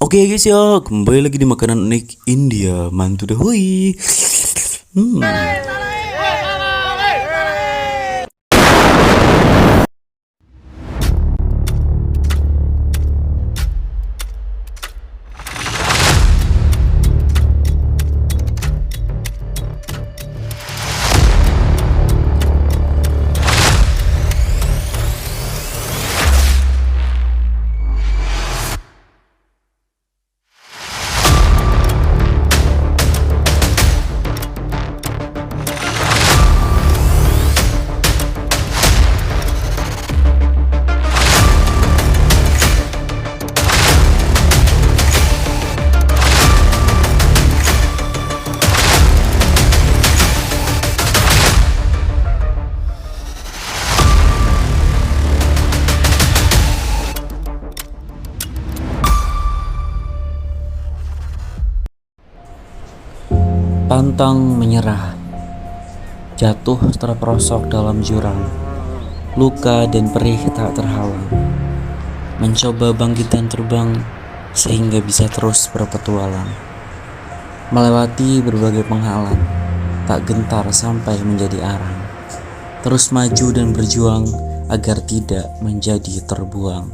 Oke guys ya, kembali lagi di makanan unik India, mantu dahui. Hmm. Pantang menyerah, jatuh terperosok dalam jurang, luka dan perih tak terhalang, mencoba bangkit dan terbang sehingga bisa terus berpetualang, melewati berbagai penghalang, tak gentar sampai menjadi arang, terus maju dan berjuang agar tidak menjadi terbuang.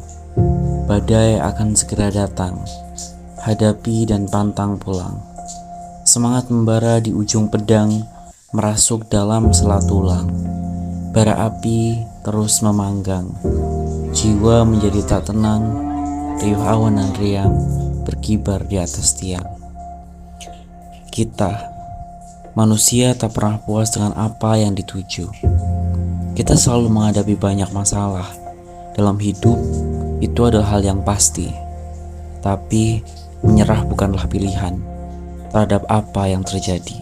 Badai akan segera datang, hadapi dan pantang pulang. Semangat membara di ujung pedang, merasuk dalam sela tulang. Bara api terus memanggang, jiwa menjadi tak tenang, riuh awan dan riang berkibar di atas tiang. Kita, manusia tak pernah puas dengan apa yang dituju. Kita selalu menghadapi banyak masalah. Dalam hidup, itu adalah hal yang pasti. Tapi, menyerah bukanlah pilihan terhadap apa yang terjadi.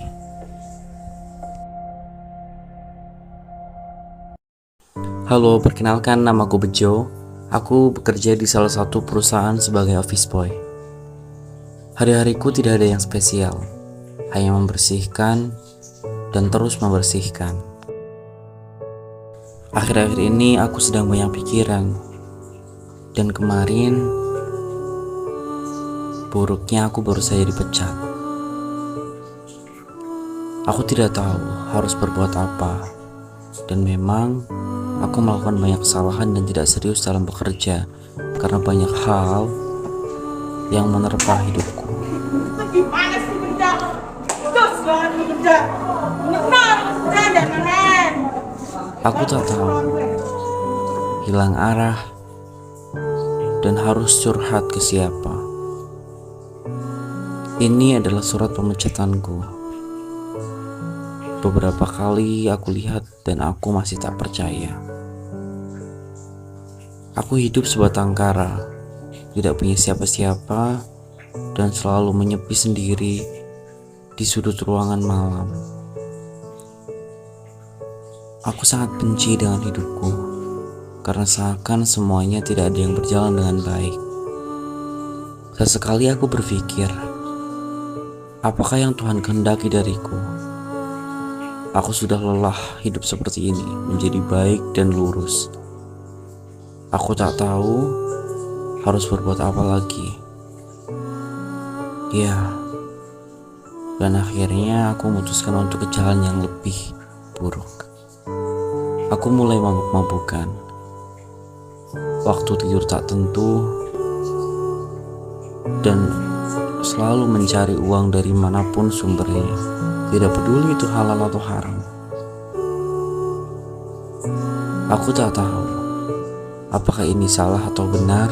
Halo, perkenalkan namaku Bejo. Aku bekerja di salah satu perusahaan sebagai office boy. Hari-hariku tidak ada yang spesial, hanya membersihkan dan terus membersihkan. Akhir-akhir ini aku sedang banyak pikiran, dan kemarin buruknya aku baru saja dipecat. Aku tidak tahu harus berbuat apa, dan memang aku melakukan banyak kesalahan dan tidak serius dalam bekerja karena banyak hal yang menerpa hidupku. Gimana sih benda? Terus banget benda. Benar, dan keren. Aku tak tahu, hilang arah, dan harus curhat ke siapa. Ini adalah surat pemecatanku. Beberapa kali aku lihat dan aku masih tak percaya. Aku hidup sebatang kara, tidak punya siapa-siapa, dan selalu menyepi sendiri di sudut ruangan malam. Aku sangat benci dengan hidupku, karena seakan semuanya tidak ada yang berjalan dengan baik. Sesekali aku berpikir, apakah yang Tuhan kehendaki dariku? Aku sudah lelah hidup seperti ini, menjadi baik dan lurus. Aku tak tahu harus berbuat apa lagi. Ya, dan akhirnya aku memutuskan untuk ke jalan yang lebih buruk. Aku mulai mabuk-mabukan. Waktu tidur tak tentu, dan selalu mencari uang dari manapun sumbernya. Tidak peduli itu halal atau haram. Aku tak tahu apakah ini salah atau benar.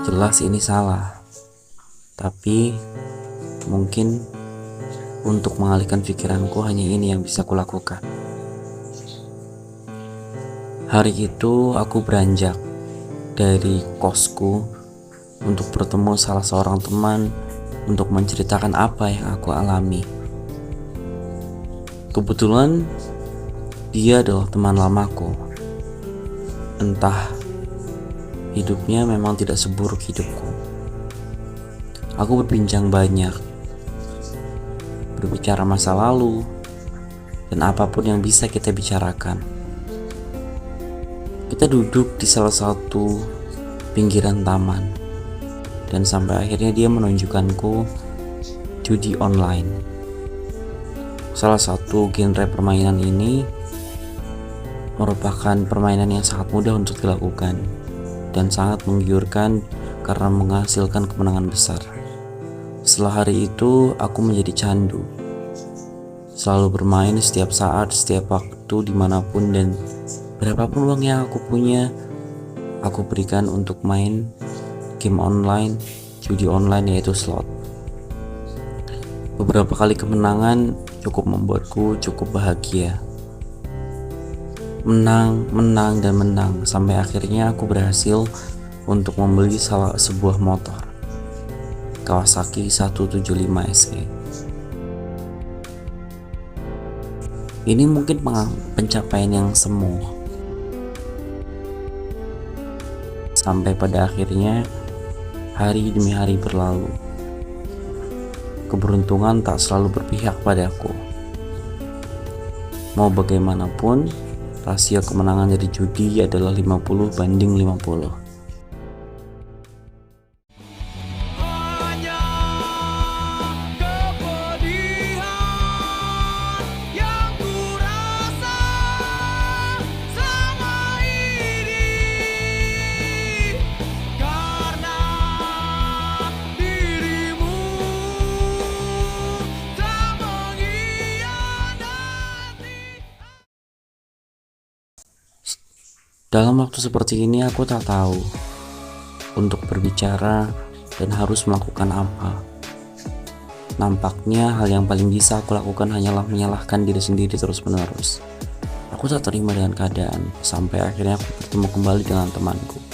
Jelas ini salah. Tapi mungkin untuk mengalihkan pikiranku hanya ini yang bisa kulakukan. Hari itu aku beranjak dari kosku untuk bertemu salah seorang teman untuk menceritakan apa yang aku alami. Kebetulan dia adalah teman lamaku. Entah hidupnya memang tidak seburuk hidupku. Aku berbincang banyak, berbicara masa lalu, dan apapun yang bisa kita bicarakan. Kita duduk di salah satu pinggiran taman. Dan sampai akhirnya dia menunjukkanku judi online. Salah satu genre permainan ini merupakan permainan yang sangat mudah untuk dilakukan dan sangat menggiurkan karena menghasilkan kemenangan besar. Setelah hari itu, aku menjadi candu. Selalu bermain setiap saat, setiap waktu, dimanapun dan berapapun uang yang aku punya, aku berikan untuk main game online, judi online yaitu slot. Beberapa kali kemenangan cukup membuatku cukup bahagia. Menang dan menang sampai akhirnya aku berhasil untuk membeli sebuah motor Kawasaki 175 SE. Ini mungkin pencapaian yang semu. Sampai pada akhirnya hari demi hari berlalu. Keberuntungan tak selalu berpihak padaku. Mau bagaimanapun, rasio kemenangan dari judi adalah 50/50. Dalam waktu seperti ini aku tak tahu untuk berbicara dan harus melakukan apa. Nampaknya hal yang paling bisa aku lakukan hanyalah menyalahkan diri sendiri terus-menerus. Aku tak terima dengan keadaan sampai akhirnya aku bertemu kembali dengan temanku.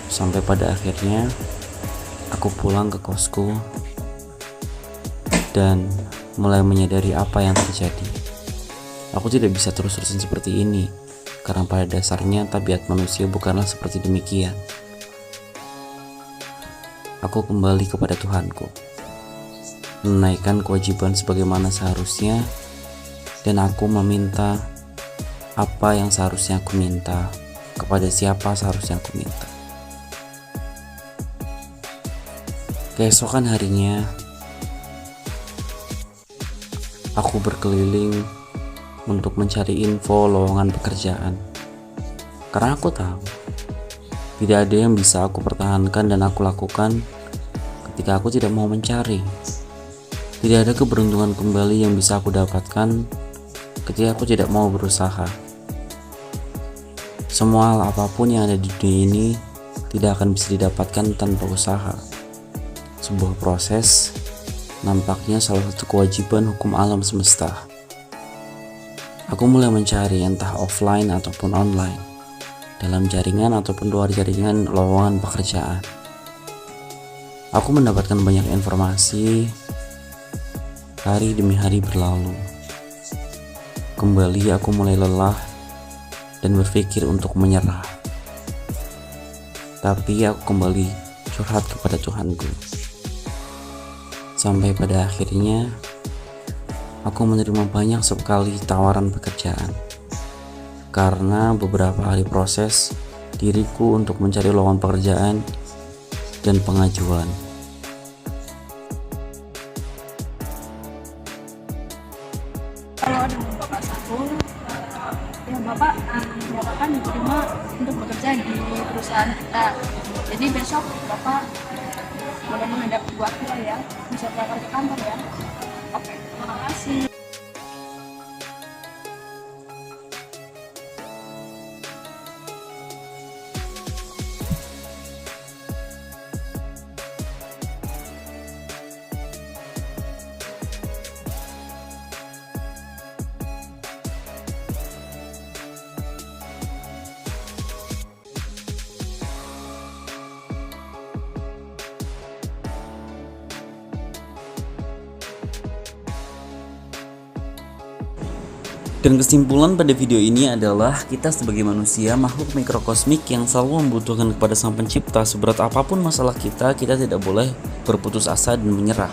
Sampai pada akhirnya aku pulang ke kosku dan mulai menyadari apa yang terjadi. Aku tidak bisa terus-terusan seperti ini, karena pada dasarnya tabiat manusia bukanlah seperti demikian. Aku kembali kepada Tuhanku, menaikkan kewajiban sebagaimana seharusnya, dan aku meminta apa yang seharusnya aku minta, kepada siapa seharusnya aku minta. Keesokan harinya, aku berkeliling untuk mencari info lowongan pekerjaan, karena aku tahu tidak ada yang bisa aku pertahankan dan aku lakukan ketika aku tidak mau mencari. Tidak ada keberuntungan kembali yang bisa aku dapatkan ketika aku tidak mau berusaha. Semua hal apapun yang ada di dunia ini tidak akan bisa didapatkan tanpa usaha. Sebuah proses nampaknya salah satu kewajiban hukum alam semesta. Aku mulai mencari entah offline ataupun online, dalam jaringan ataupun luar jaringan lowongan pekerjaan. Aku mendapatkan banyak informasi, hari demi hari berlalu. Kembali aku mulai lelah dan berpikir untuk menyerah. Tapi aku kembali curhat kepada Tuhanku. Sampai pada akhirnya aku menerima banyak sekali tawaran pekerjaan. Karena beberapa hari proses diriku untuk mencari lowongan pekerjaan dan pengajuan. Kalau ada bapak satu, ya bapak kan diterima untuk bekerja di perusahaan kita. Jadi besok bapak boleh menghadap waktu ya, bisa berangkat ke kantor ya. Oke, terima kasih. Dan kesimpulan pada video ini adalah kita sebagai manusia makhluk mikrokosmik yang selalu membutuhkan kepada Sang Pencipta. Seberat apapun masalah kita tidak boleh berputus asa dan menyerah.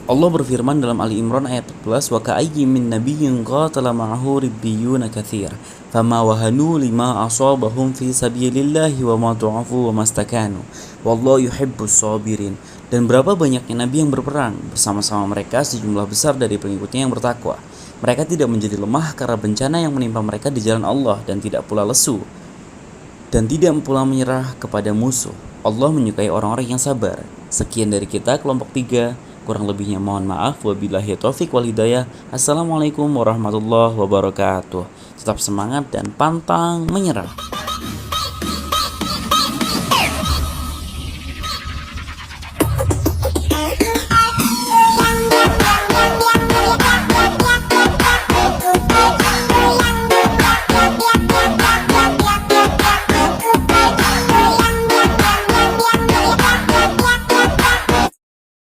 Allah berfirman dalam Ali Imran ayat 14, "Wa ka'ayyin min nabiyyin qatala ma'ahu ribbiyuna katsir, fama wahanu lima asabahum fi sabilillahi wa ma du'afu wa mastakanu, wallahu yuhibbus sabirin." Dan berapa banyaknya nabi yang berperang bersama-sama mereka sejumlah besar dari pengikutnya yang bertakwa. Mereka tidak menjadi lemah karena bencana yang menimpa mereka di jalan Allah dan tidak pula lesu dan tidak pula menyerah kepada musuh. Allah menyukai orang-orang yang sabar. Sekian dari kita kelompok 3. Kurang lebihnya mohon maaf. Wabillahi taufik wal hidayah. Assalamualaikum warahmatullahi wabarakatuh. Tetap semangat dan pantang menyerah.